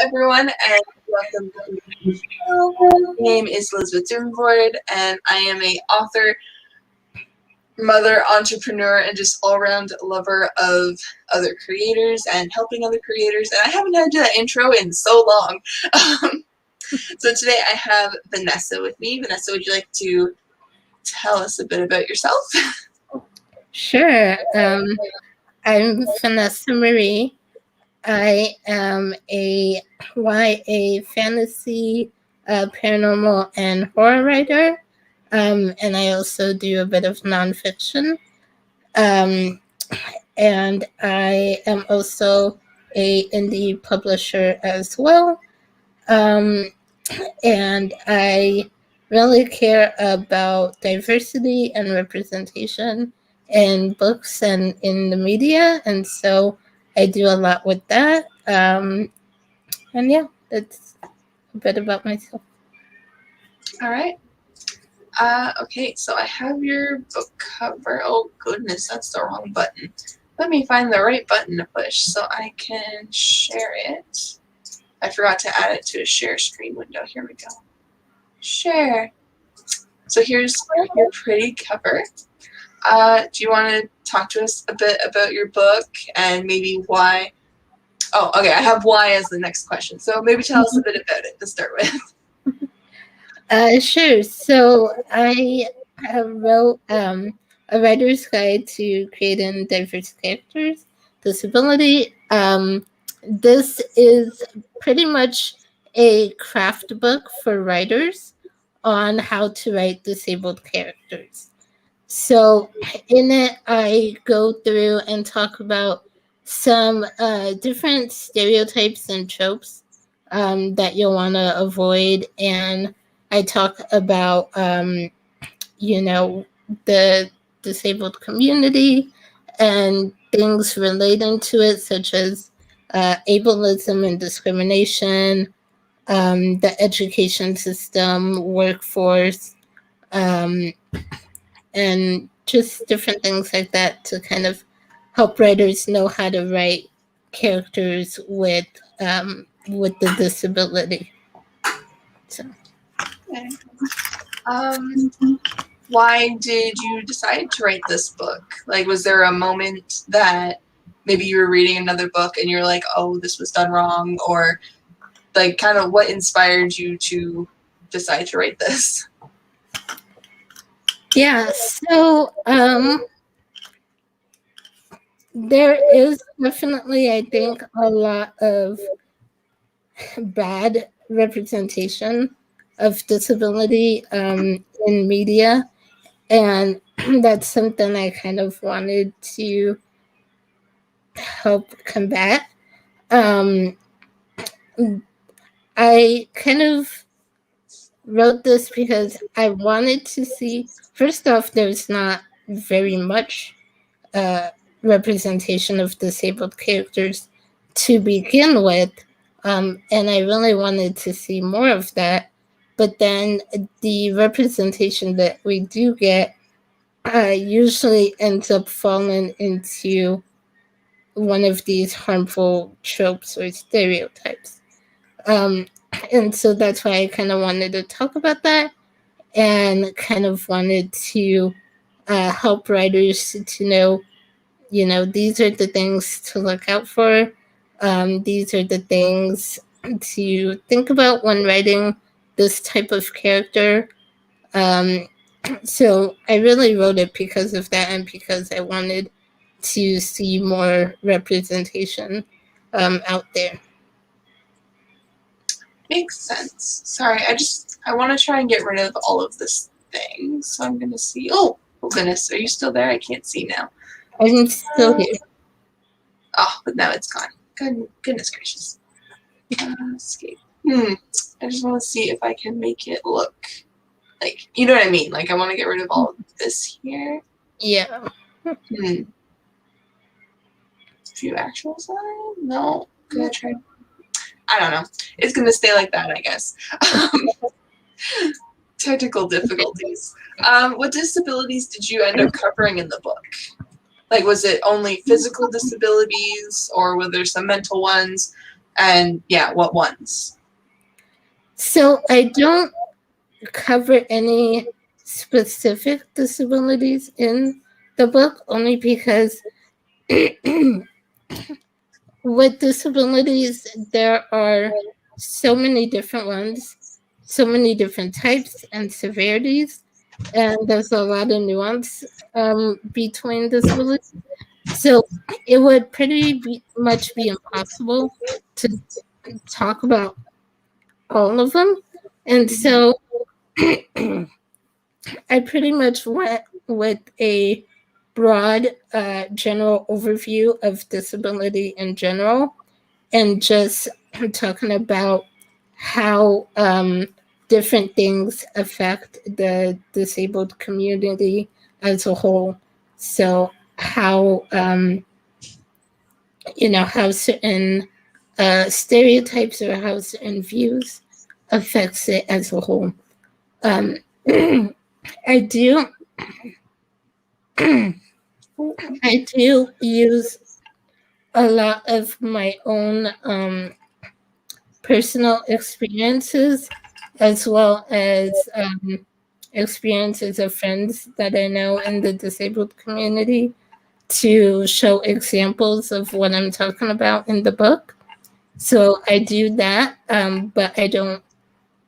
everyone, and welcome to the show. My name is Elizabeth Davenport, and I am a author, mother, entrepreneur, and just all-around lover of other creators and helping other creators. And I haven't had that intro in so long. So today I have Vanessa with me. Vanessa, would you like to tell us a bit about yourself? Sure. I'm Vanessa Marie. I am a YA fantasy, paranormal, and horror writer. And I also do a bit of nonfiction. And I am also a indie publisher as well. And I really care about diversity and representation in books and in the media, and so I do a lot with that. And yeah, that's a bit about myself. All right. Okay, so I have your book cover. Oh goodness, that's the wrong button. Let me find the right button to push so I can share it. I forgot to add it to a share screen window. Here we go. Share. So here's your pretty cover. Do you want to talk to us a bit about your book and maybe why? Oh, okay, I have why as the next question. So maybe tell us a bit about it to start with. Sure. So I wrote a writer's guide to creating diverse characters, disability. This is pretty much a craft book for writers on how to write disabled characters. So in it, I go through and talk about some different stereotypes and tropes that you'll want to avoid. And I talk about, the disabled community and things relating to it, such as ableism and discrimination, the education system, workforce, um, and just different things like that to kind of help writers know how to write characters with the disability. So. Okay. Why did you decide to write this book? Like, was there a moment that maybe you were reading another book and you're like, oh, this was done wrong? Or, like, kind of what inspired you to decide to write this? Yeah, so there is definitely, I think, a lot of bad representation of disability in media. And that's something I kind of wanted to help combat. Um, I kind of wrote this because I wanted to see, first off, there's not very much representation of disabled characters to begin with. And I really wanted to see more of that. But then the representation that we do get usually ends up falling into one of these harmful tropes or stereotypes. And so that's why I kind of wanted to talk about that and kind of wanted to help writers to know, these are the things to look out for. These are the things to think about when writing this type of character. So I really wrote it because of that and because I wanted to see more representation out there. Makes sense. Sorry, I want to try and get rid of all of this thing. So I'm going to see. Oh, goodness. Are you still there? I can't see now. I'm still here. Oh, but now it's gone. Goodness gracious. Escape. I just want to see if I can make it look like, you know what I mean? Like, I want to get rid of all of this here. Yeah. View actual size? No. Gonna try. I don't know. It's gonna stay like that, I guess. Technical difficulties. What disabilities did you end up covering in the book? Like, was it only physical disabilities, or were there some mental ones? And yeah, what ones? So I don't cover any specific disabilities in the book only because with disabilities, there are so many different ones, so many different types and severities, and there's a lot of nuance between disabilities. So it would much be impossible to talk about all of them. And so I pretty much went with a broad general overview of disability in general and just talking about how different things affect the disabled community as a whole. So how how certain stereotypes or how certain views affects it as a whole. Um, I do I do use a lot of my own personal experiences as well as experiences of friends that I know in the disabled community to show examples of what I'm talking about in the book. So I do that, but I don't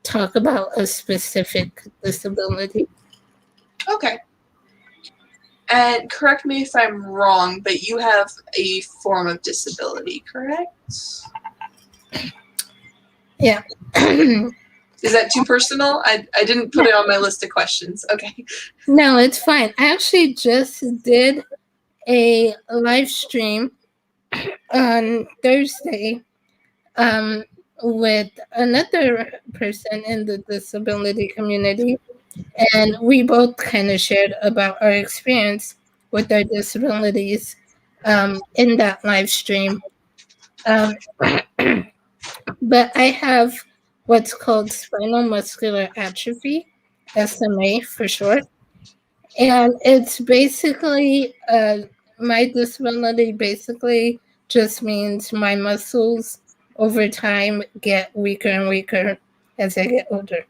talk about a specific disability. Okay. And correct me if I'm wrong, but you have a form of disability, correct? Yeah. Is that too personal? I didn't put it on my list of questions. Okay. No, it's fine. I actually just did a live stream on Thursday um, with another person in the disability community, and we both kind of shared about our experience with our disabilities in that live stream. Um, but I have what's called spinal muscular atrophy, SMA for short, and it's basically my disability basically just means my muscles over time get weaker and weaker as I get older.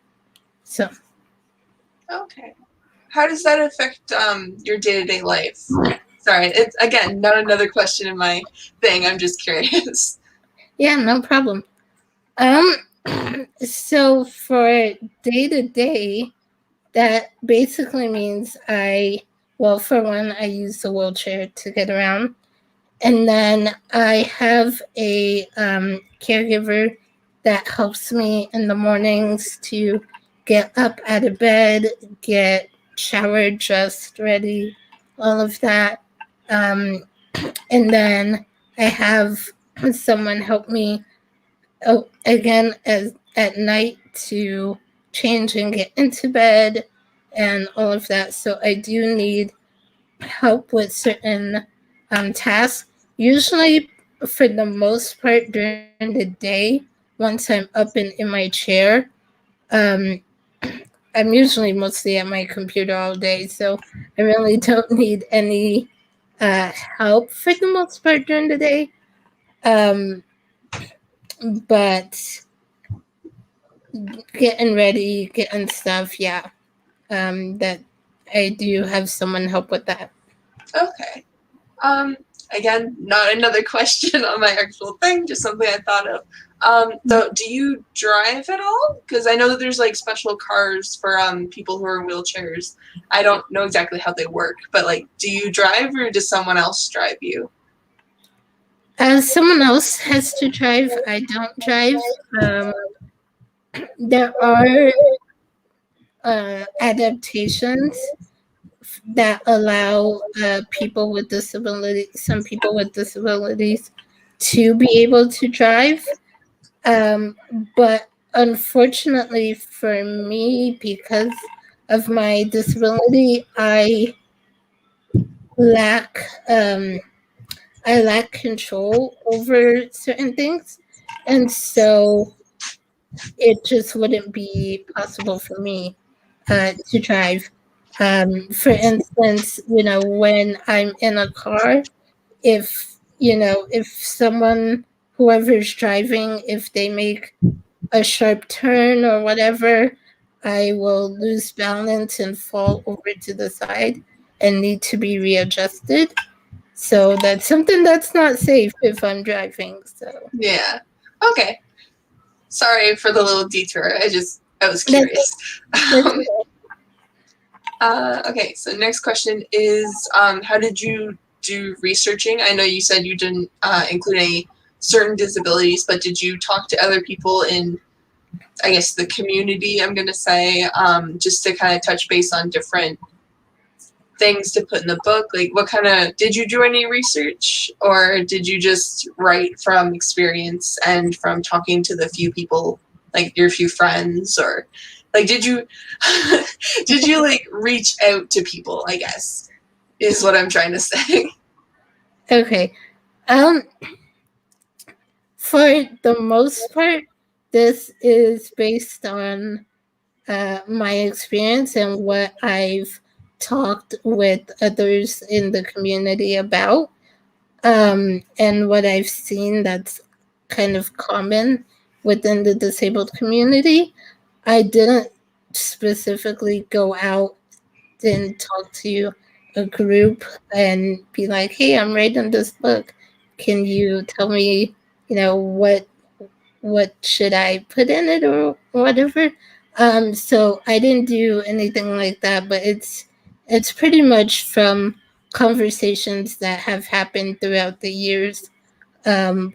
So Okay. How does that affect your day-to-day life? Sorry, it's again not another question in my thing. I'm just curious. yeah, no problem. Um, so for day to day, that basically means well, for one, I use the wheelchair to get around. And then I have a caregiver that helps me in the mornings to get up out of bed, get showered, dressed, ready, all of that. Um, and then I have someone help me again as at night to change and get into bed and all of that. So I do need help with certain tasks. Usually, for the most part, during the day, once I'm up and in my chair, um, I'm usually mostly at my computer all day. So I really don't need any help for the most part during the day. Um, but getting ready, getting stuff, yeah. That I do have someone help with that. Okay. Um, Again, not another question on my actual thing, just something I thought of. So do you drive at all? Because I know that there's like special cars for people who are in wheelchairs. I don't know exactly how they work, but like, do you drive or does someone else drive you? Someone else has to drive. I don't drive. Um, there are adaptations that allow some people with disabilities, to be able to drive. Um, but unfortunately for me, because of my disability, lack um, I lack control over certain things, and so it just wouldn't be possible for me to drive. For instance, when I'm in a car, if someone whoever's driving, if they make a sharp turn or whatever, I will lose balance and fall over to the side and need to be readjusted. So that's something that's not safe if I'm driving. So Yeah. Okay. Sorry for the little detour. I was that's, curious. that's Okay, so next question is how did you do researching? I know you said you didn't include any certain disabilities, but did you talk to other people in, I guess, the community, I'm going to say, just to kind of touch base on different things to put in the book? Like, what kind of, did you do any research, or did you just write from experience and from talking to the few people, like your few friends, or like did you did you like reach out to people, I guess, is what I'm trying to say. okay. Um, for the most part, this is based on my experience and what I've talked with others in the community about, and what I've seen that's kind of common within the disabled community. I didn't specifically go out and talk to a group and be like, "Hey, I'm writing this book. Can you tell me, what should I put in it or whatever?" So I didn't do anything like that, but it's pretty much from conversations that have happened throughout the years,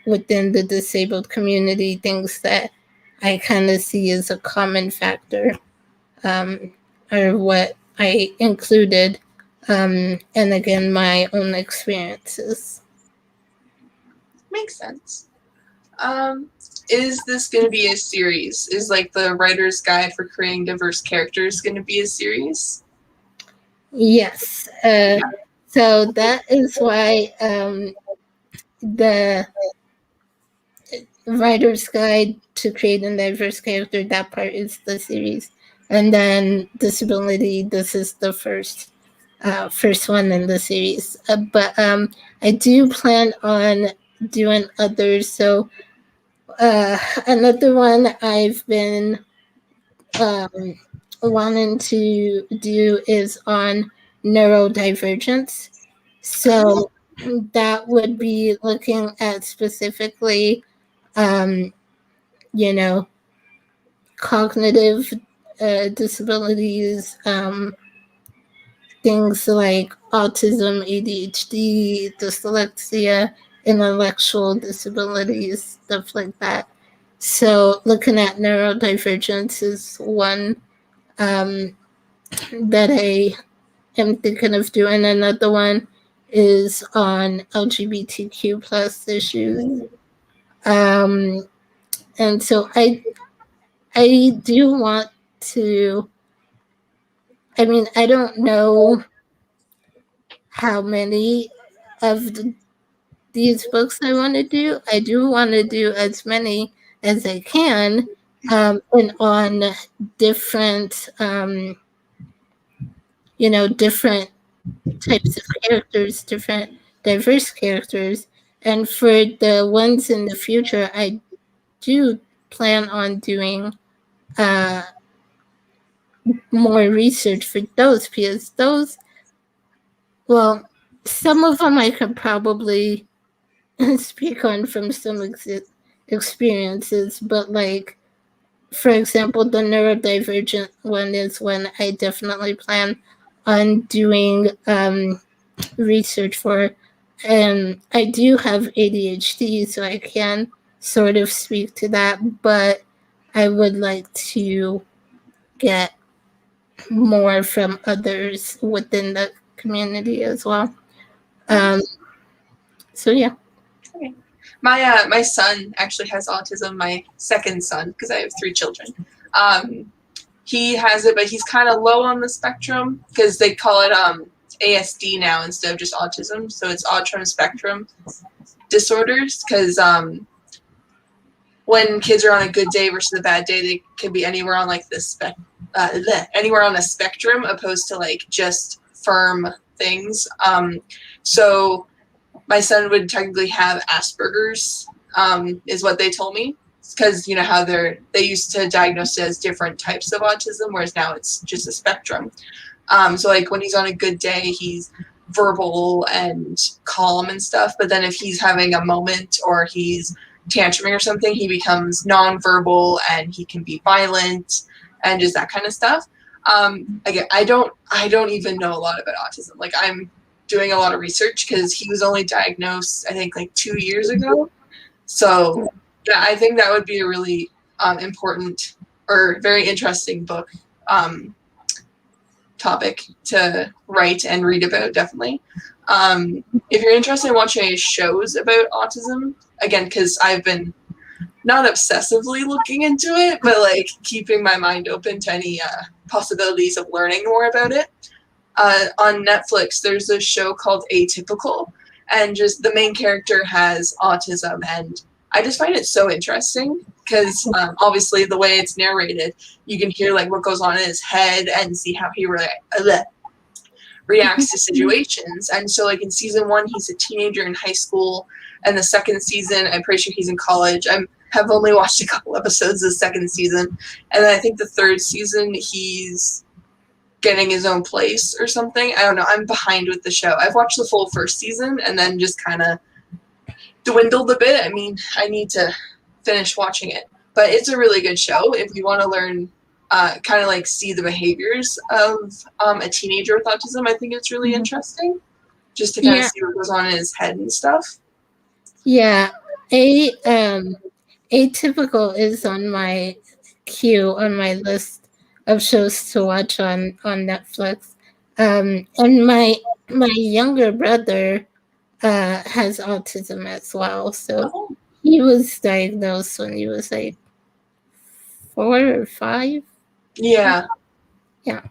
within the disabled community, things that I kind of see as a common factor, um, are what I included, and again, my own experiences. Makes sense. Um, is this going to be a series? Is like the writer's guide for creating diverse characters going to be a series? Yes. So that is why, the writer's guide to create a diverse character, that part is the series. And then disability, this is the first one in the series. But I do plan on doing others. So another one I've been, um, wanting to do is on neurodivergence. Oh, So that would be looking at specifically, um, you know, cognitive disabilities, things like autism, ADHD, dyslexia, intellectual disabilities, stuff like that. So, looking at neurodivergence is one, um, that I am thinking of doing. Another one is on LGBTQ plus issues. Um, and so I do want to. I mean, I don't know how many of these books I want to do. I do want to do as many as I can, and on different, different types of characters, different diverse characters. And for the ones in the future, I do plan on doing uh, more research for those, because those, well, some of them I could probably speak on from some experiences, but like, for example, the neurodivergent one is one I definitely plan on doing, research for. And I do have ADHD, so I can sort of speak to that, but I would like to get more from others within the community as well. Um, nice. so yeah. Okay. My son actually has autism. My second son, because I have three children. He has it, but he's kind of low on the spectrum because they call it ASD now instead of just autism. So it's autism spectrum disorders. Because when kids are on a good day versus a bad day, they can be anywhere on like anywhere on a spectrum, opposed to like just firm things. So my son would technically have Asperger's, is what they told me. Because you know how they used to diagnose it as different types of autism, whereas now it's just a spectrum. So like when he's on a good day, he's verbal and calm and stuff. But then if he's having a moment or he's tantruming or something, he becomes nonverbal and he can be violent and just that kind of stuff. Again, I don't even know a lot about autism. Like I'm doing a lot of research because he was only diagnosed, I think, like 2 years ago. So yeah, I think that would be a really important or very interesting book topic to write and read about, definitely. If you're interested in watching shows about autism, again, because I've been not obsessively looking into it, but like keeping my mind open to any possibilities of learning more about it. On Netflix, there's a show called Atypical, and just the main character has autism, and I just find it so interesting because obviously the way it's narrated, you can hear like what goes on in his head and see how he reacts to situations. And so like in season 1, he's a teenager in high school, and the second season, I'm pretty sure he's in college. Have only watched a couple episodes of the second season, and then I think the third season he's getting his own place or something. I don't know. I'm behind with the show. I've watched the full first season and then just kind of dwindled a bit. I mean, I need to finish watching it, but it's a really good show if you want to learn, kind of like see the behaviors of a teenager with autism. I think it's really interesting just to kind of see what goes on in his head and stuff. Yeah, Atypical is on my queue on my list of shows to watch on Netflix. And my younger brother has autism as well, so he was diagnosed when he was like 4 or 5. Yeah. Yeah.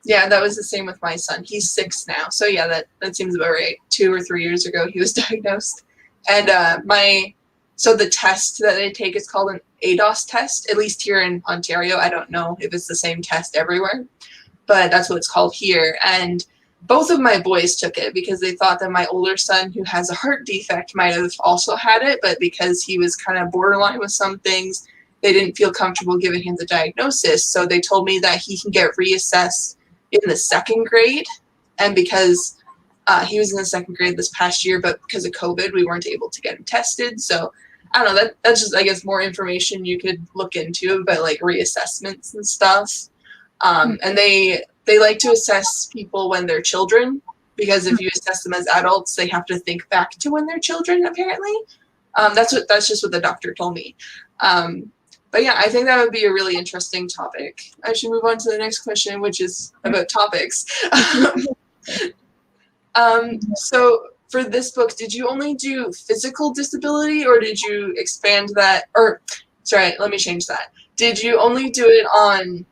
Yeah, that was the same with my son. He's 6 now, so yeah, that seems about right. 2 or 3 years ago, he was diagnosed, and so the test that they take is called an ADOS test. At least here in Ontario, I don't know if it's the same test everywhere, but that's what it's called here. And both of my boys took it because they thought that my older son, who has a heart defect, might have also had it, but because he was kind of borderline with some things, they didn't feel comfortable giving him the diagnosis. So they told me that he can get reassessed in the second grade, and because he was in the second grade this past year, but because of COVID, we weren't able to get him tested. So I don't know. That's just, I guess, more information you could look into about like reassessments and stuff. And they like to assess people when they're children, because if you assess them as adults, they have to think back to when they're children. Apparently, that's just what the doctor told me. But yeah, I think that would be a really interesting topic. I should move on to the next question, which is about topics. So for this book, did you only do physical disability, or did you expand that? Or, sorry, let me change that. Did you only do it on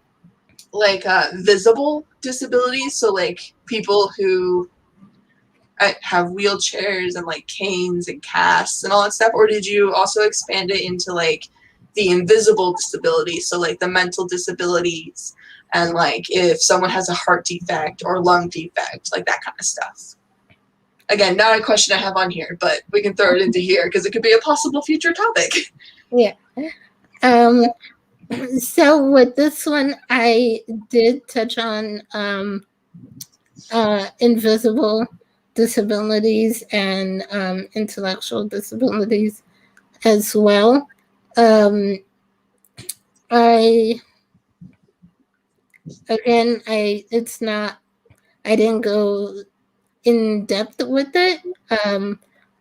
like visible disabilities? So like people who have wheelchairs and like canes and casts and all that stuff, or did you also expand it into like the invisible disabilities, so like the mental disabilities, and like if someone has a heart defect or lung defect, like that kind of stuff? Again, not a question I have on here, but we can throw it into here because it could be a possible future topic. Yeah. So with this one, I did touch on invisible disabilities and intellectual disabilities as well. I it's not. I didn't go in depth with it,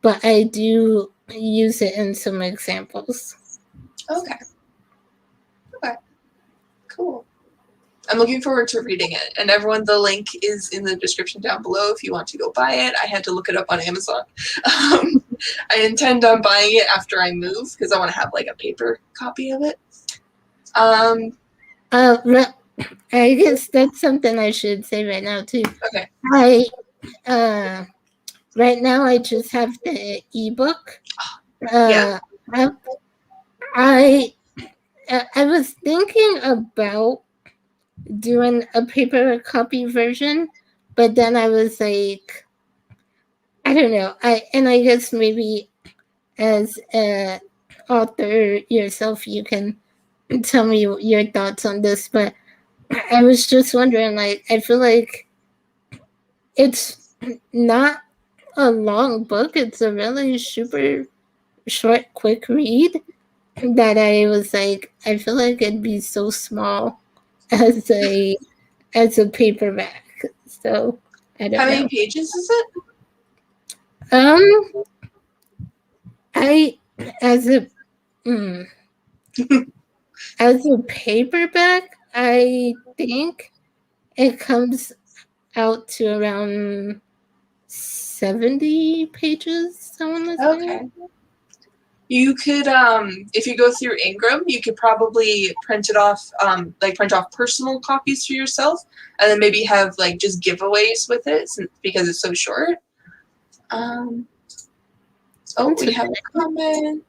but I do use it in some examples. Okay. Cool. I'm looking forward to reading it. And everyone, the link is in the description down below if you want to go buy it. I had to look it up on Amazon. I intend on buying it after I move because I want to have like a paper copy of it. I guess that's something I should say right now too. Okay. Right now I just have the ebook. Yeah. I was thinking about doing a paper copy version, but then I was like, I don't know. I guess maybe as a author yourself, you can tell me your thoughts on this. But I was just wondering, like, I feel like it's not a long book. It's a really super short, quick read that I was like, I feel like it'd be so small as a paperback. So I How don't many know. pages is it? Um, I as a mm, as a paperback, I think it comes out to around 70 pages. I want to say. Okay. You could, if you go through Ingram, you could probably print it off, like print off personal copies for yourself, and then maybe have like just giveaways with it because it's so short. Um, oh, That's we have a comment.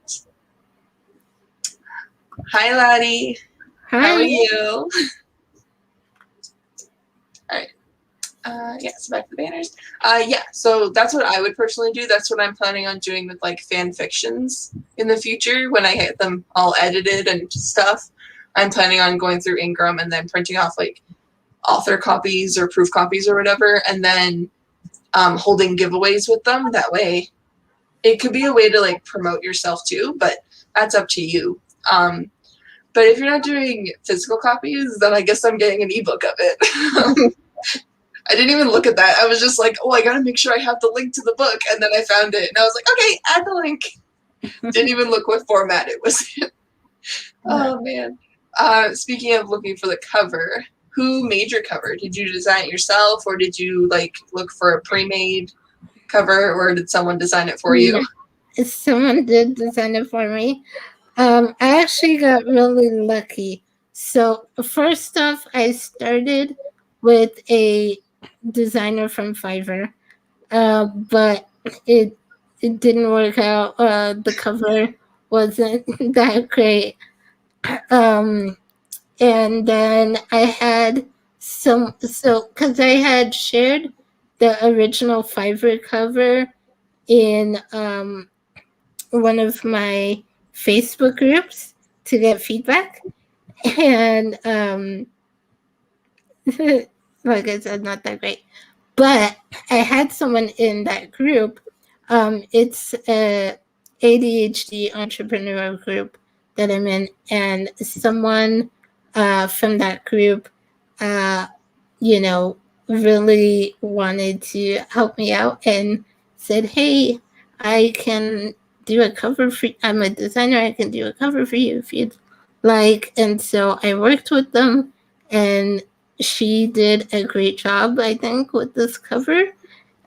Hi, Laddie. How are Hi. you? All right. Yeah, so back to the banners. Yeah, so that's what I would personally do. That's what I'm planning on doing with like fan fictions in the future when I get them all edited and stuff. I'm planning on going through Ingram and then printing off like author copies or proof copies or whatever, and then holding giveaways with them. That way, it could be a way to like promote yourself too, but that's up to you. But if you're not doing physical copies, then I guess I'm getting an ebook of it. I didn't even look at that. I was just like, oh, I gotta make sure I have the link to the book. And then I found it and I was like, okay, add the link. Didn't even look what format it was in. Oh, man. Speaking of looking for the cover, who made your cover? Did you design it yourself or did you like look for a pre-made cover or did someone design it for you? Someone did design it for me. I actually got really lucky. So first off, I started with a designer from Fiverr, but it it didn't work out. The cover wasn't that great. Um, and then I had because I had shared the original Fiverr cover in one of my Facebook groups to get feedback. And like I said, not that great. But I had someone in that group. It's a ADHD entrepreneur group that I'm in, and someone from that group, uh, you know, really wanted to help me out and said, "Hey, I can do a cover for. I'm a designer. I can do a cover for you if you'd like." And so I worked with them, and she did a great job, I think, with this cover.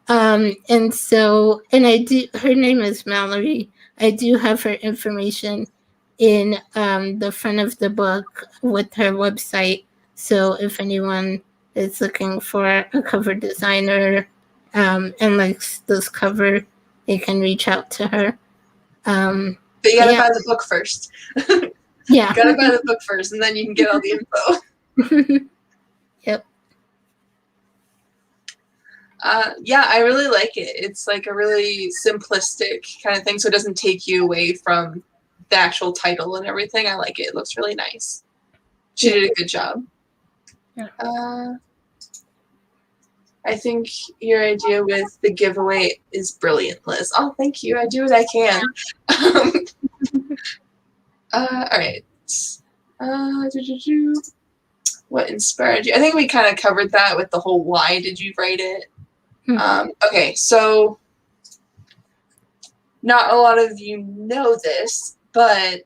And so, and I do, her name is Mallory. I do have her information in the front of the book with her website. So if anyone is looking for a cover designer and likes this cover, they can reach out to her. But you gotta Yeah, buy the book first. yeah. Gotta buy the book first and then you can get all the info. Yep. Yeah, I really like it. It's like a really simplistic kind of thing, so it doesn't take you away from the actual title and everything. I like it. It looks really nice. She did a good job. Yeah. I think your idea with the giveaway is brilliant, Liz. Oh, thank you. I do what I can. All right. What inspired you? I think we kind of covered that with the whole why did you write it. Okay, so not a lot of you know this, but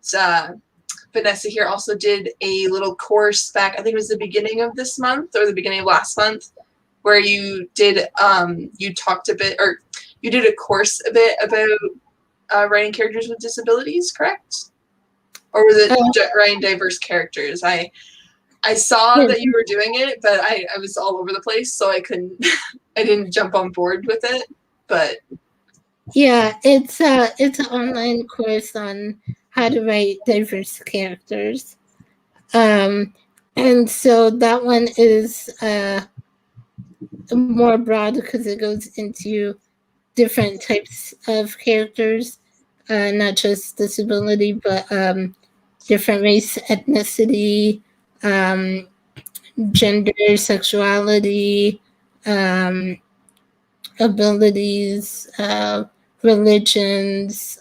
Vanessa here also did a little course back, I think it was the beginning of this month or the beginning of last month, where you did, you talked a bit, or you did a course a bit about writing characters with disabilities, correct? Or was it writing diverse characters? I saw that you were doing it, but I was all over the place, so I couldn't, I didn't jump on board with it, but. Yeah, it's an online course on how to write diverse characters. And so that one is more broad because it goes into different types of characters. not just disability, but different race, ethnicity, um, gender, sexuality, um, abilities, religions.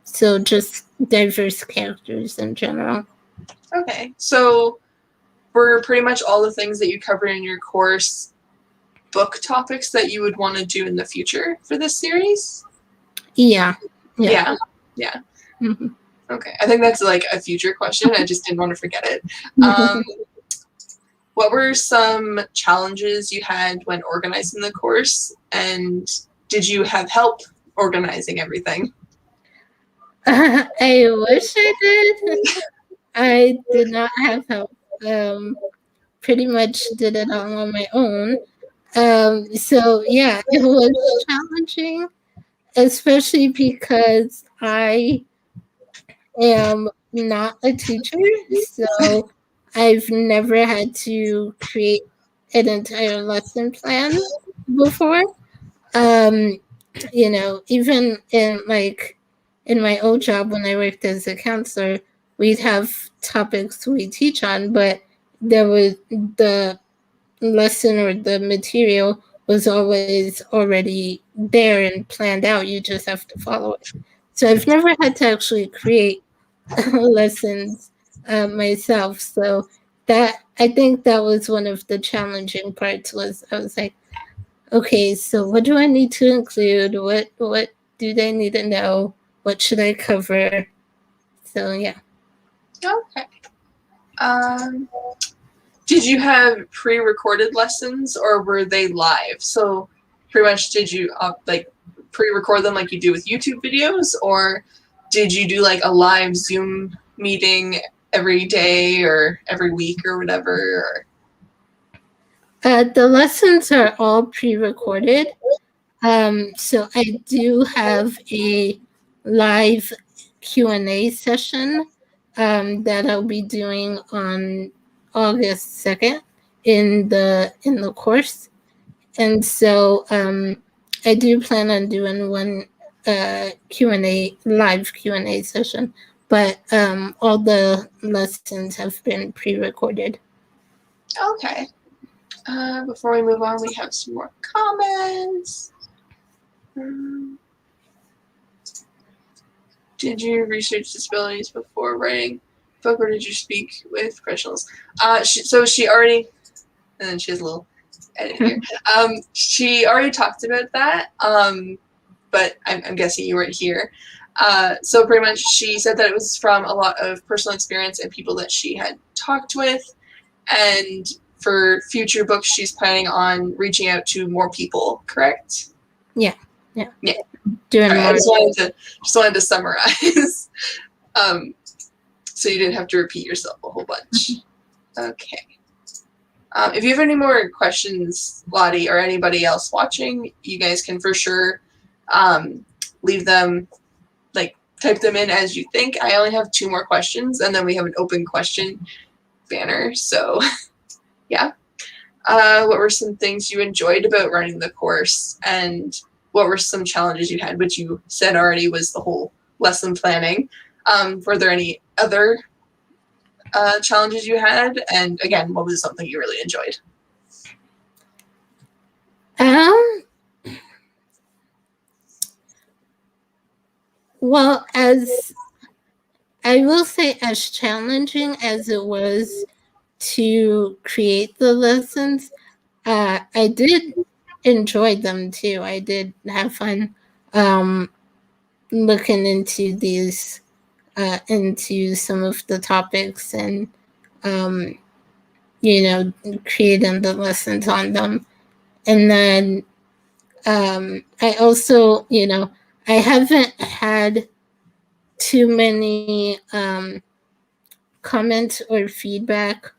So just diverse characters in general. Okay, so were pretty much all the things that you covered in your course book topics that you would want to do in the future for this series? Yeah. Yeah. Yeah. Yeah. Mm-hmm. Okay. I think that's like a future question. I just didn't want to forget it. What were some challenges you had when organizing the course, and did you have help organizing everything? I wish I did. I did not have help. Pretty much did it all on my own. So yeah, it was challenging, especially because I am not a teacher. So I've never had to create an entire lesson plan before. Um, even in my old job when I worked as a counselor, we'd have topics we teach on, but there was the lesson or the material was always already there and planned out. You just have to follow it. So I've never had to actually create lessons myself. So that I think that was one of the challenging parts. Was I was like, okay, so what do I need to include? What do they need to know? What should I cover? So yeah. Okay. Um, did you have pre-recorded lessons or were they live? So pretty much did you like pre-record them like you do with YouTube videos, or did you do like a live Zoom meeting every day or every week or whatever? Or... The lessons are all pre-recorded. So I do have a live Q&A session that I'll be doing on August 2nd in the course. And so I do plan on doing one Q&A live Q&A session, but all the lessons have been pre-recorded. Okay. Before we move on, we have some more comments. Did you research disabilities before writing book, or did you speak with professionals? So she already, and then she has a little edit here. She already talked about that, but I'm guessing you weren't here. So pretty much she said that it was from a lot of personal experience and people that she had talked with, and for future books she's planning on reaching out to more people, correct? Yeah. All Doing right, more. I just wanted to summarize. So you didn't have to repeat yourself a whole bunch. Okay. If you have any more questions, Lottie, or anybody else watching, you guys can for sure leave them, like type them in as you think. I only have 2 more questions, and then we have an open question banner. So yeah. What were some things you enjoyed about running the course, and what were some challenges you had, which you said already was the whole lesson planning? Were there any other challenges you had? And again, what was something you really enjoyed? Well, as I will say, as challenging as it was to create the lessons, I did enjoy them too. I did have fun looking into some of the topics and um, creating the lessons on them. And then I also, I haven't had too many comments or feedback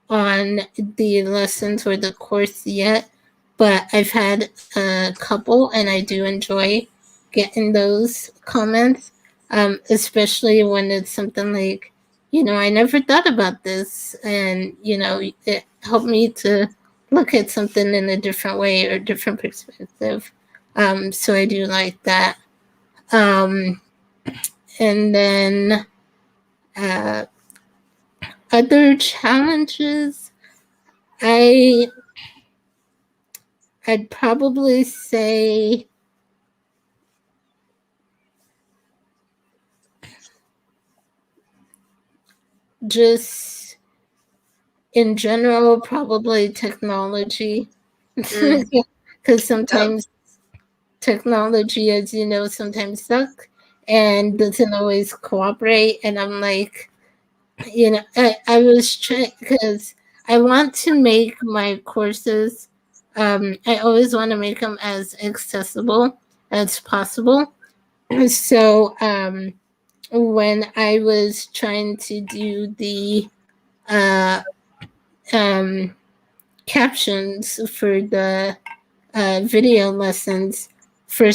on the lessons or the course yet, but I've had a couple and I do enjoy getting those comments, especially when it's something like, I never thought about this, and, it helped me to look at something in a different way or different perspective. So I do like that. And then uh, other challenges, I I'd probably say just in general, probably technology. Mm, Because yep. sometimes technology, as you know, sometimes suck and doesn't always cooperate. And I'm like, I was trying because I want to make my courses, I always want to make them as accessible as possible. So, when I was trying to do the uh, um, captions for the video lessons, for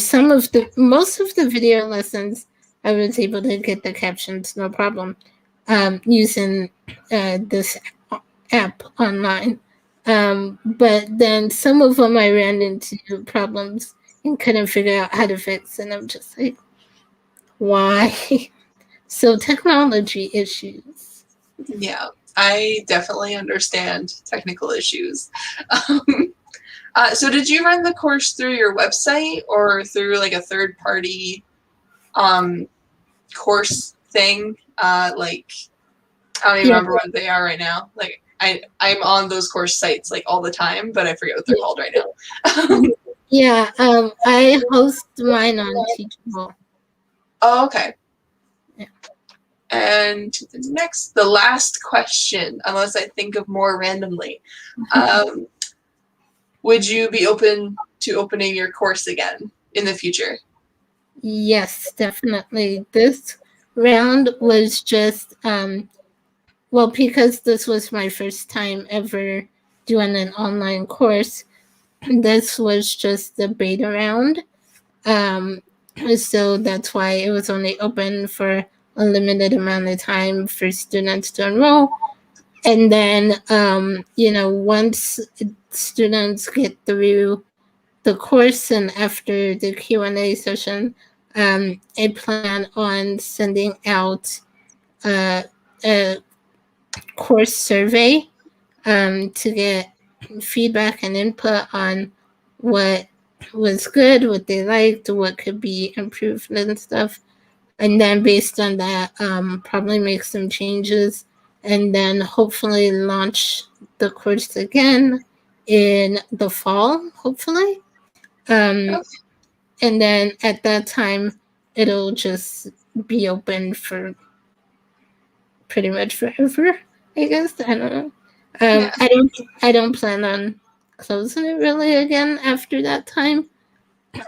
most of the video lessons, I was able to get the captions no problem, using this app online. But then some of them I ran into problems and couldn't figure out how to fix, and I'm just like, why? So technology issues. Yeah, I definitely understand technical issues. So did you run the course through your website or through like a third party um, course thing? Like I don't even Yeah, remember what they are right now. Like I'm on those course sites like all the time, but I forget what they're called right now. yeah. I host mine on Teachable. Oh, okay. Yeah. And the last question, unless I think of more randomly. Um, would you be open to opening your course again in the future? Yes, definitely. This round was just well, because this was my first time ever doing an online course. This was just the beta round. Um, so that's why it was only open for a limited amount of time for students to enroll. And then, once students get through the course and after the Q&A session, I plan on sending out uh, a course survey to get feedback and input on what was good, what they liked, what could be improved and stuff. And then based on that, probably make some changes and then hopefully launch the course again in the fall, hopefully. Um, Okay. and then at that time, it'll just be open for pretty much forever, I guess. I don't know. Yeah. I don't plan on closing it really again after that time.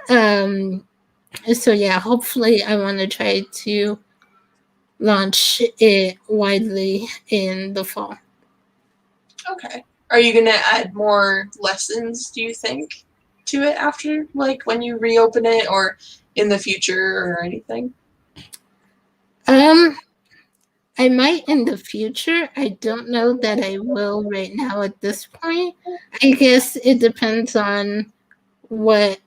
Um, so yeah, hopefully I want to try to launch it widely in the fall. Okay. Are you gonna add more lessons, do you think, to it after, like when you reopen it or in the future or anything? Um, I might in the future. I don't know that I will right now at this point. I guess it depends on what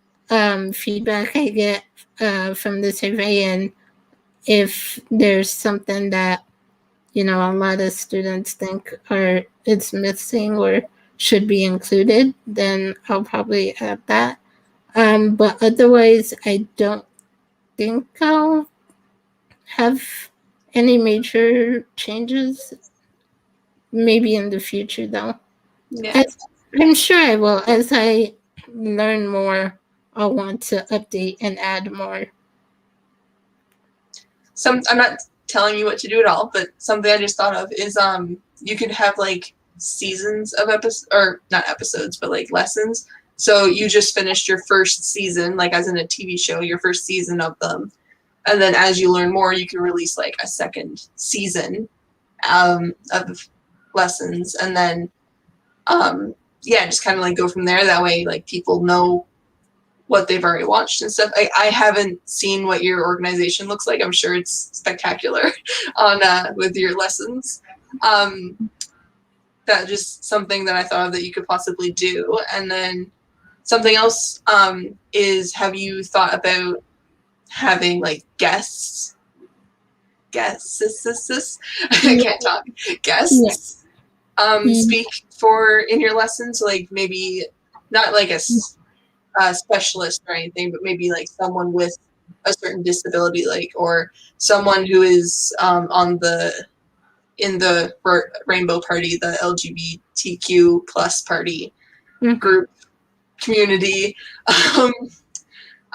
feedback I get from the survey and if there's something that a lot of students think are it's missing or should be included, then I'll probably add that. But otherwise, I don't think I'll have any major changes. Maybe in the future, though. Yeah. As, I'm sure I will. As I learn more, I'll want to update and add more. I'm not telling you what to do at all, but something I just thought of is you could have like seasons of episodes, or not episodes, but like lessons. So you just finished your first season, like as in a TV show, your first season of them, and then as you learn more, you can release like a second season of lessons, and then yeah, just kind of like go from there. That way, like people know what they've already watched and stuff. I haven't seen what your organization looks like. I'm sure it's spectacular on with your lessons. Um, that just something that I thought of that you could possibly do. And then something else is, have you thought about having like guests guests, I Yeah. can't talk, Yeah. guests Mm, speak for in your lessons? Like maybe not like a specialist or anything, but maybe like someone with a certain disability, like, or someone who is on the in the rainbow party, the LGBTQ plus party mhm. group community.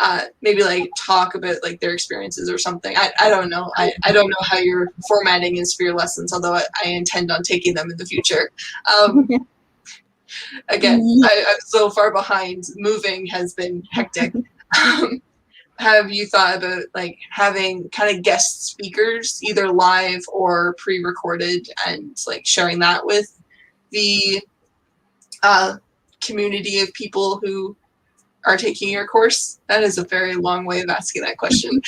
Um, maybe like talk about like their experiences or something. I don't know. I don't know how your formatting is for your lessons, although I intend on taking them in the future. Um, again, Yeah. I'm so far behind. Moving has been hectic. Um, have you thought about like having kind of guest speakers, either live or pre-recorded, and like sharing that with the uh, community of people who are taking your course? That is a very long way of asking that question.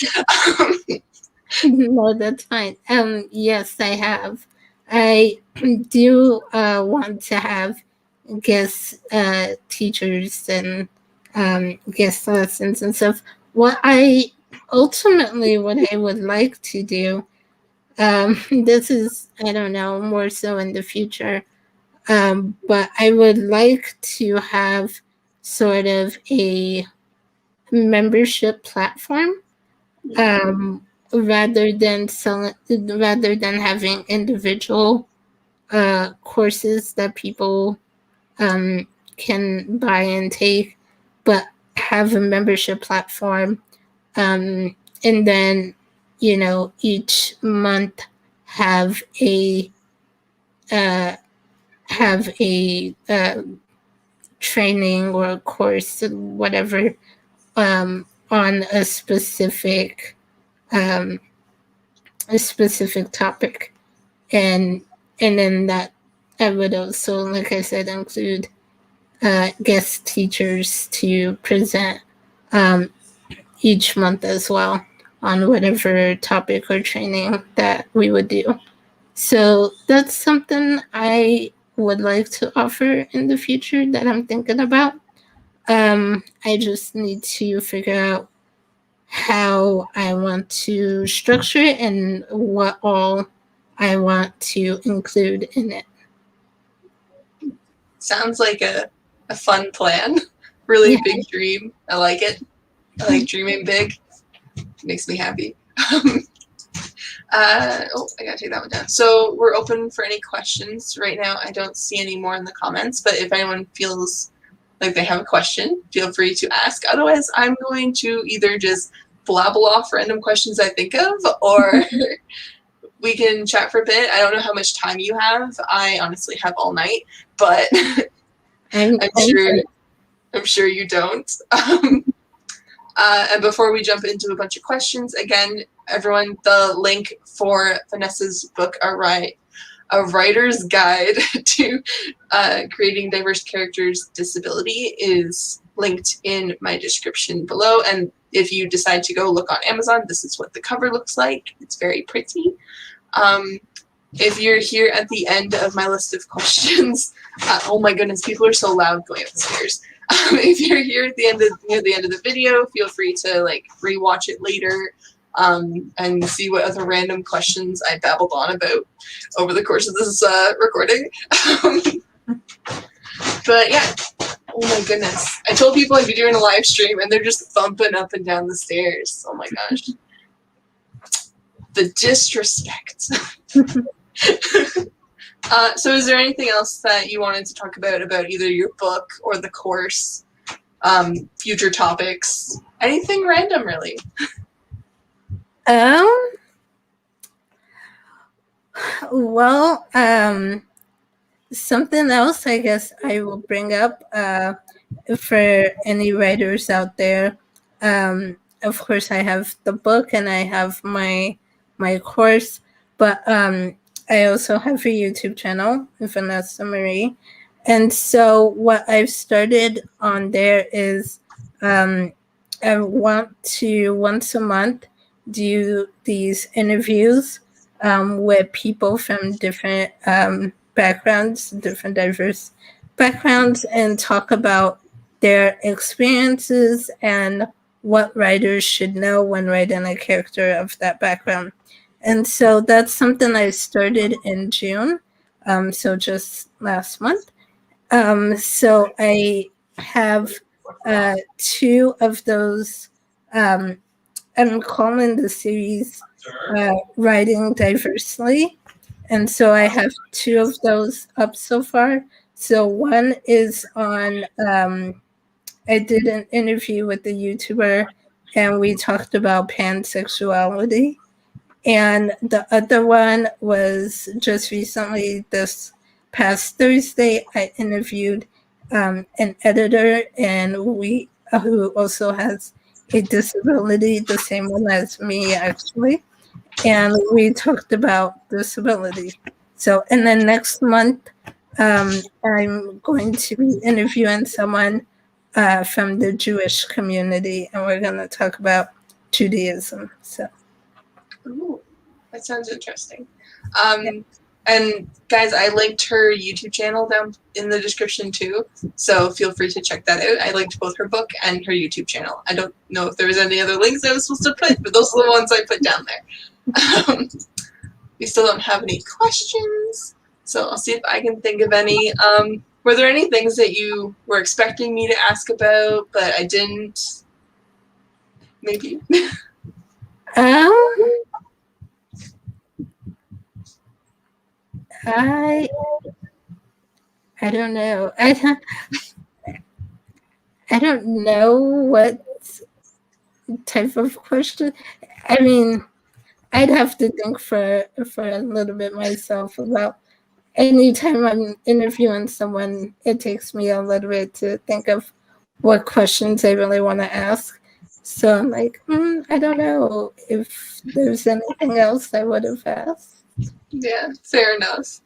No, that's fine. Yes, I have. I do want to have guest teachers and guest lessons and stuff. What I would like to do, this is, I don't know, more so in the future, but I would like to have sort of a membership platform, rather than having individual courses that people um, can buy and take, but have a membership platform, and then each month have a uh, have a training or a course, whatever, on um, a specific topic, and then that I would also, like I said, include guest teachers to present um, each month as well on whatever topic or training that we would do. So that's something I would like to offer in the future that I'm thinking about. I just need to figure out how I want to structure it and what all I want to include in it. Sounds like a fun plan. Really Yeah. big dream. I like it. I like dreaming big. Makes me happy. I gotta take that one down. So we're open for any questions right now. I don't see any more in the comments, but if anyone feels like they have a question, feel free to ask. Otherwise, I'm going to either just blabble off random questions I think of, or we can chat for a bit. I don't know how much time you have. I honestly have all night, but I'm, I'm I'm sure I'm sure you don't. And before we jump into a bunch of questions, again, everyone, the link for Vanessa's book, A Writer's Guide to Creating Diverse Characters Disability, is linked in my description below. And if you decide to go look on Amazon, this is what the cover looks like. It's very pretty. If you're here at the end of my list of questions, oh my goodness, people are so loud going up the stairs. If you're here at the end of near the end of the video, feel free to like rewatch it later, and see what other random questions I babbled on about over the course of this recording. But yeah, oh my goodness, I told people I'd be doing a live stream, and they're just thumping up and down the stairs. Oh my gosh, the disrespect. So is there anything else that you wanted to talk about either your book or the course, future topics, anything random really? um well, something else I guess I will bring up, for any writers out there. Of course, I have the book and I have my course, but I also have a YouTube channel, Vanessa Marie. And so what I've started on there is, I want to once a month do these interviews with people from different backgrounds, different diverse backgrounds, and talk about their experiences and what writers should know when writing a character of that background. And so that's something I started in June, so just last month. So I have two of those. I'm calling the series Writing Diversely. And so I have two of those up so far. So one is on, I did an interview with the YouTuber and we talked about pansexuality. And the other one was just recently, this past Thursday, I interviewed an editor and who also has a disability, the same one as me, actually. And we talked about disability. So, and then next month, I'm going to be interviewing someone from the Jewish community, and we're going to talk about Judaism. So. Ooh, that sounds interesting. And guys, I linked her YouTube channel down in the description too, so feel free to check that out. I linked both her book and her YouTube channel. I don't know if there was any other links I was supposed to put, but those are the ones I put down there. We still don't have any questions, so I'll see if I can think of any. Were there any things that you were expecting me to ask about, but I didn't? Maybe. Um, I I don't know. I don't know what type of question. I mean, I'd have to think for a little bit myself about. Anytime I'm interviewing someone, it takes me a little bit to think of what questions I really want to ask. So I'm like, I don't know if there's anything else I would have asked. Yeah, fair enough.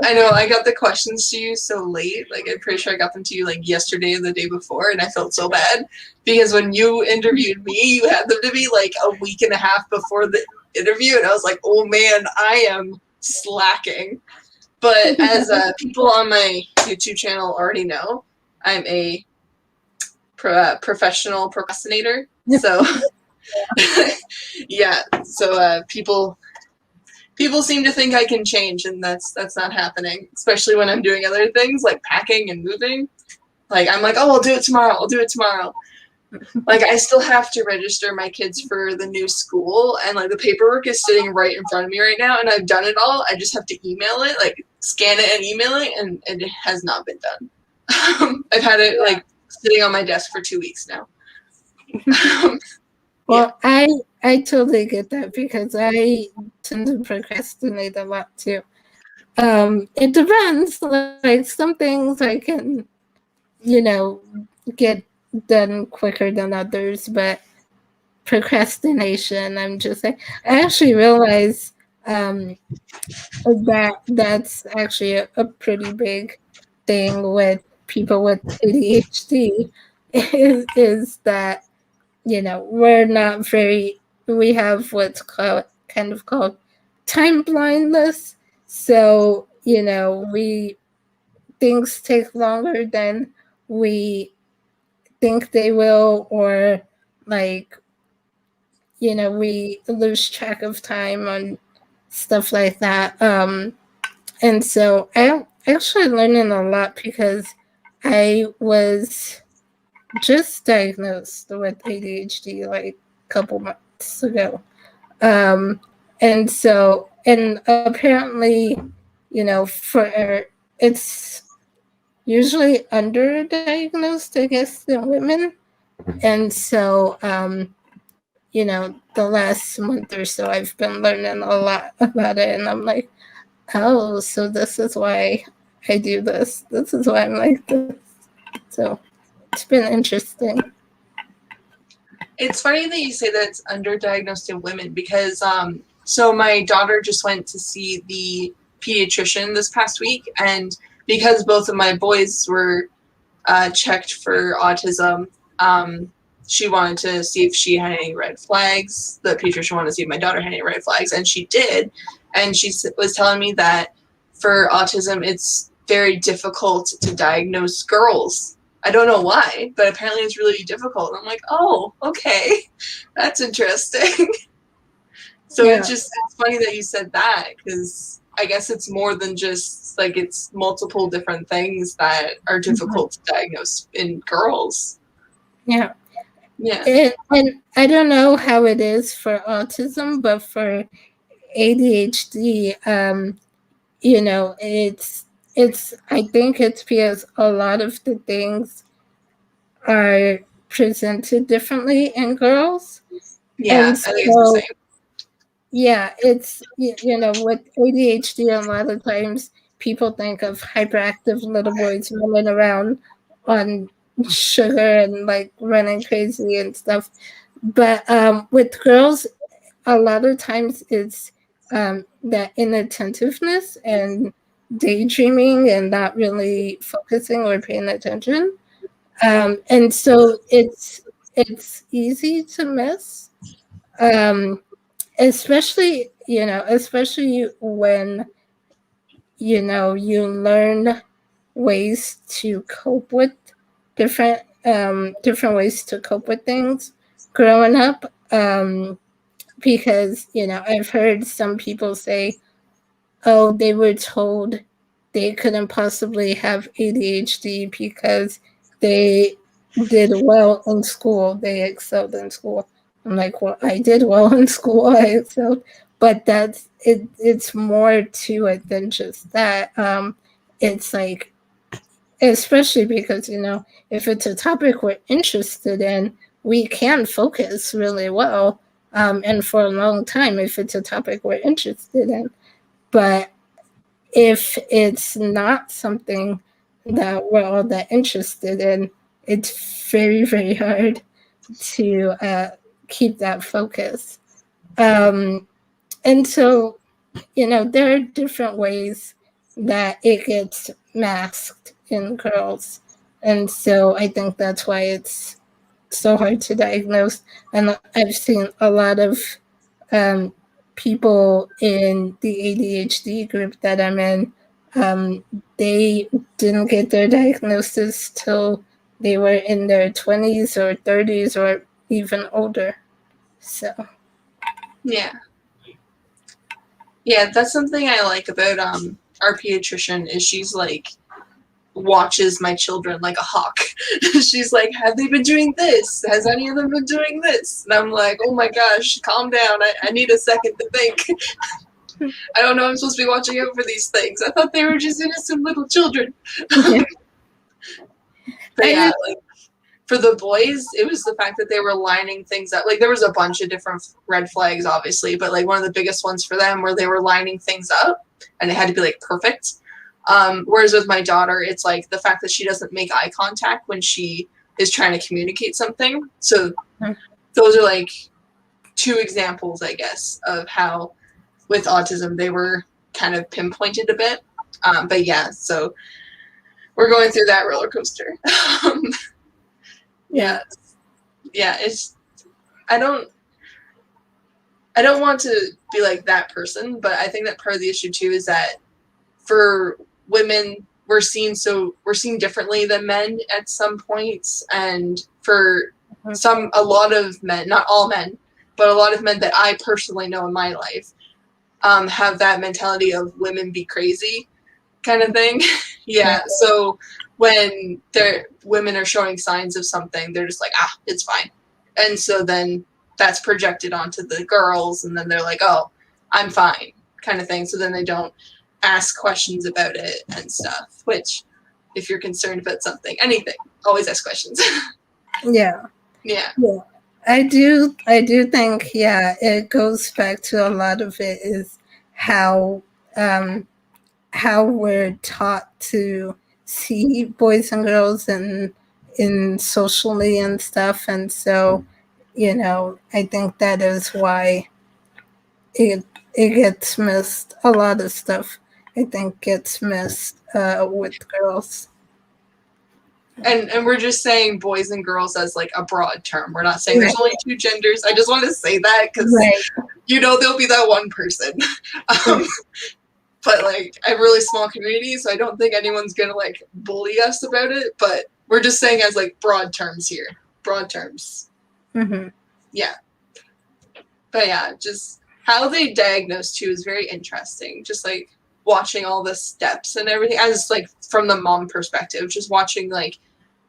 I know I got the questions to you so late. Like, I'm pretty sure I got them to you like yesterday or the day before, and I felt so bad because when you interviewed me, you had them to me like a week and a half before the interview, and I was like, oh man, I am slacking. But as people on my YouTube channel already know, I'm a professional procrastinator. So, yeah. So people seem to think I can change, and that's not happening. Especially when I'm doing other things like packing and moving. Like I'm like, oh, I'll do it tomorrow. I'll do it tomorrow. Like I still have to register my kids for the new school, and like the paperwork is sitting right in front of me right now, and I've done it all. I just have to email it, like scan it and email it, and it has not been done. I've had it like sitting on my desk for 2 weeks now. Well, I totally get that because I tend to procrastinate a lot too. It depends. Like some things I can, you know, get done quicker than others, but procrastination, I'm just like, I actually realize that's actually a pretty big thing with people with ADHD is that we're not very we have what's called kind of called time blindness. So we things take longer than we think they will, or like we lose track of time on stuff like that. And so I'm actually learning a lot because I was just diagnosed with ADHD like a couple months ago. And apparently, for it's usually underdiagnosed, I guess, in women. And so, the last month or so, I've been learning a lot about it. And I'm like, oh, so this is why I do this. This is why I'm like this. So it's been interesting. It's funny that you say that it's underdiagnosed in women because so my daughter just went to see the pediatrician this past week, and because both of my boys were checked for autism, she wanted to see if she had any red flags. The pediatrician wanted to see if my daughter had any red flags, and she did. And she was telling me that for autism, it's very difficult to diagnose girls. I don't know why, but apparently it's really difficult. And I'm like, oh, okay, that's interesting. So Yeah. it's funny that you said that, because I guess it's more than just like it's multiple different things that are difficult to diagnose in girls. Yeah. Yeah. And I don't know how it is for autism, but for ADHD, it's I think it's because a lot of the things are presented differently in girls. Yeah, And I think it's the so same. yeah, it's with ADHD, a lot of times people think of hyperactive little boys running around on sugar and like running crazy and stuff. But with girls, a lot of times it's that inattentiveness and daydreaming and not really focusing or paying attention. And so it's easy to miss. Um, especially when you learn ways to cope with different ways to cope with things growing up, because I've heard some people say, oh, they were told they couldn't possibly have ADHD because they did well in school. They excelled in school. I'm like, well, I did well in school. I excelled, but that's it. It's more to it than just that. It's like, especially because if it's a topic we're interested in, we can focus really well, and for a long time if it's a topic we're interested in. But if it's not something that we're all that interested in, it's very, very hard to keep that focus. Um, and so, there are different ways that it gets masked in girls. And so I think that's why it's so hard to diagnose. And I've seen a lot of um, people in the ADHD group that I'm in, they didn't get their diagnosis till they were in their 20s or 30s or even older. So, Yeah. Yeah, that's something I like about our pediatrician is she's like watches my children like a hawk. She's like, have they been doing this? Has any of them been doing this? And I'm like, oh my gosh, calm down. I need a second to think. I don't know I'm supposed to be watching out for these things. I thought they were just innocent little children. yeah. But I yeah, just, like for the boys, it was the fact that they were lining things up. Like there was a bunch of different red flags, obviously, but like one of the biggest ones for them where they were lining things up and it had to be like perfect. Whereas with my daughter, it's like the fact that she doesn't make eye contact when she is trying to communicate something. So those are like two examples, I guess, of how with autism they were kind of pinpointed a bit. But yeah, so we're going through that roller coaster. yeah. Yeah, yeah. It's I don't want to be like that person, but I think that part of the issue too is that for women we're seen differently than men at some points, and for a lot of men, not all men, but a lot of men that I personally know in my life, have that mentality of women be crazy kind of thing. Yeah, so when women are showing signs of something, they're just like, it's fine. And so then that's projected onto the girls, and then they're like, oh, I'm fine, kind of thing. So then they don't ask questions about it and stuff, which if you're concerned about something, anything, always ask questions. Yeah. Yeah. Yeah. I do think, yeah, it goes back to a lot of it is how how we're taught to see boys and girls and in socially and stuff. And so, I think that is why it gets missed. A lot of stuff I think gets missed with girls. And we're just saying boys and girls as like a broad term. We're not saying there's only two genders. I just want to say that because Right. there'll be that one person. um, but like I have a really small community, so I don't think anyone's gonna like bully us about it. But we're just saying as like broad terms here, broad terms. Mm-hmm. Yeah. But yeah, just how they diagnose too is very interesting. Just like watching all the steps and everything, as like from the mom perspective, just watching like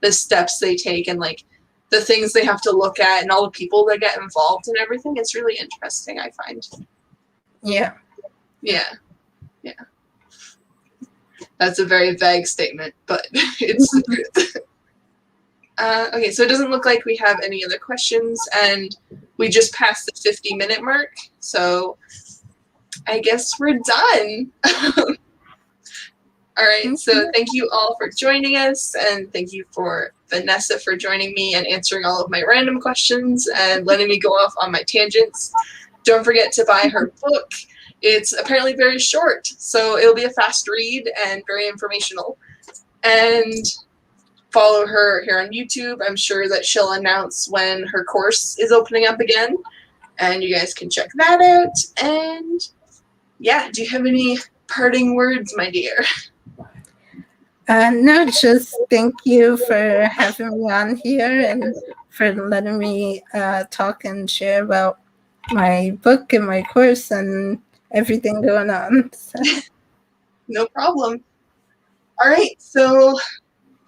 the steps they take and like the things they have to look at and all the people that get involved and everything. It's really interesting, I find. Yeah. Yeah. Yeah. That's a very vague statement, but it's the truth. Okay, so it doesn't look like we have any other questions, and we just passed the 50-minute mark, so I guess we're done. All right, so thank you all for joining us, and thank you for Vanessa for joining me and answering all of my random questions and letting me go off on my tangents. Don't forget to buy her book. It's apparently very short, so it'll be a fast read and very informational. And follow her here on YouTube. I'm sure that she'll announce when her course is opening up again, and you guys can check that out. And yeah, do you have any parting words, my dear? No, just thank you for having me on here and for letting me talk and share about my book and my course and everything going on. So. No problem. All right, so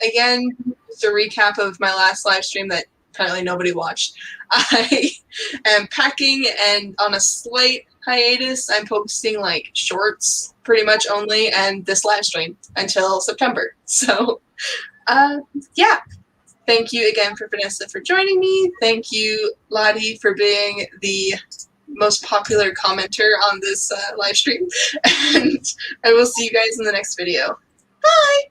again, just a recap of my last live stream that apparently nobody watched. I am packing and on a slight hiatus. I'm posting like shorts pretty much only and this live stream until September. So yeah. Thank you again for Vanessa for joining me. Thank you, Lottie, for being the most popular commenter on this live stream. And I will see you guys in the next video. Bye!